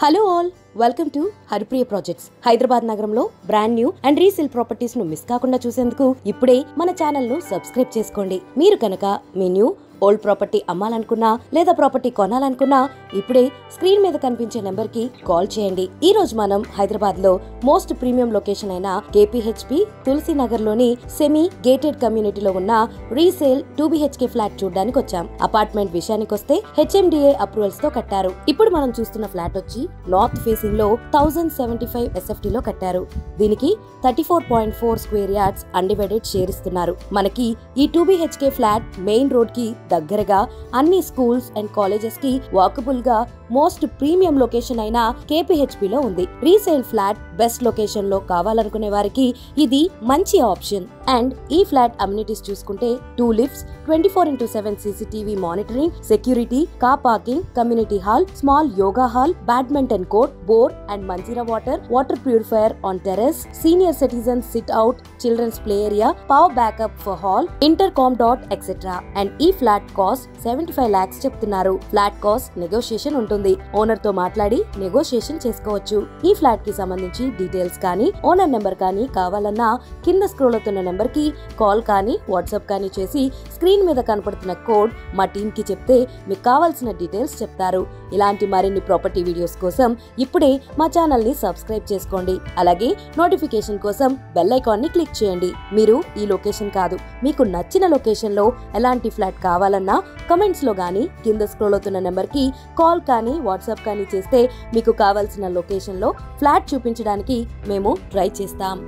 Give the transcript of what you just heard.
Hello all, welcome to Haripriya projects. Hyderabad నగరంలో brand new and resale properties ను miss కాకుండా చూసేందుకు ఇప్పుడే మన ఛానల్ ను సబ్స్క్రైబ్ చేసుకోండి. మీరు కనుక మీ న్యూ ఓల్డ్ ప్రాపర్టీ అమ్మాలనుకున్నా లేదా ప్రాపర్టీ కొనాలనుకున్నా ఇప్పుడే స్క్రీన్ మీద కనిపించే నెంబర్ కి కాల్ చేయండి. ఈ రోజు మనం హైదరాబాద్ లో మోస్ట్ ప్రీమియం లొకేషన్ అయిన కేపీహెచ్పి తులసి నగర్ లోని సెమీ గేటెడ్ కమ్యూనిటీలో ఉన్న రీసేల్ 2BHK ఫ్లాట్ చూడడానికి వచ్చాం. అపార్ట్మెంట్ విషయానికి వస్తే HMDA అప్రూవల్స్ తో కట్టారు. ఇప్పుడు మనం చూస్తున్న ఫ్లాట్ వచ్చి నార్త్ ఫేసింగ్ లో 1075 SFT లో కట్టారు. దీనికి 34.4 స్క్వేర్ యార్డ్స్ అన్డివైడెడ్ షేర్ ఇస్తున్నారు. మనకి ఈ 2BHK ఫ్లాట్ మెయిన్ రోడ్ కి దగ్గరగా అన్ని స్కూల్స్ అండ్ కాలేజెస్ కి వాకబుల్ గా మోస్ట్ ప్రీమియం లొకేషన్ అయిన KPHP లో ఉంది. రీసేల్ ఫ్లాట్ బెస్ట్ లొకేషన్ లో కావాలనుకునే వారికి ఇది మంచి ఆప్షన్. అండ్ ఈ ఫ్లాట్ అమ్యూనిటీస్ చూసుకుంటే 2 lifts, 24/7 CCTV monitoring, security, car parking, community hall, small yoga hall, badminton court, bore and Manjira water purifier on terrace, senior citizens sit out, children's play area, power backup for hall, intercom dot etcetera. And ఈ flat cost 75 lakhs చెప్తున్నారు. Flat cost negotiation ఉంటుంది. Owner తో మాట్లాడి negotiation చేసుకోవచ్చు. ఈ flat కి సంబంధించి details కానీ ఓనర్ నెంబర్ కానీ కావాలన్నా కింద స్క్రోల్ అవుతున్న నెంబర్ కి కాల్ కానీ వాట్సాప్ కానీ చేసి స్క్రీన్ మీద కనపడుతున్న కోడ్ మా టీమ్ కి చెప్తే మీకు కావాల్సిన డీటెయిల్స్ చెప్తారు. ఇలాంటి మరిన్ని ప్రాపర్టీ వీడియోస్ కోసం ఇప్పుడే మా ఛానల్ ని సబ్స్క్రైబ్ చేసుకోండి. అలాగే నోటిఫికేషన్ కోసం బెల్ ఐకాన్ ని క్లిక్ చేయండి. మీరు ఈ లొకేషన్ కాదు, మీకు నచ్చిన లొకేషన్ లో ఎలాంటి ఫ్లాట్ కావాలన్నా కమెంట్స్ లో గానీ కింద స్క్రోల్ అవుతున్న నెంబర్ కి కాల్ కానీ వాట్సాప్ కానీ చేస్తే మీకు కావాల్సిన లొకేషన్ లో ఫ్లాట్ చూపించడానికి మేము ట్రై చేస్తాం.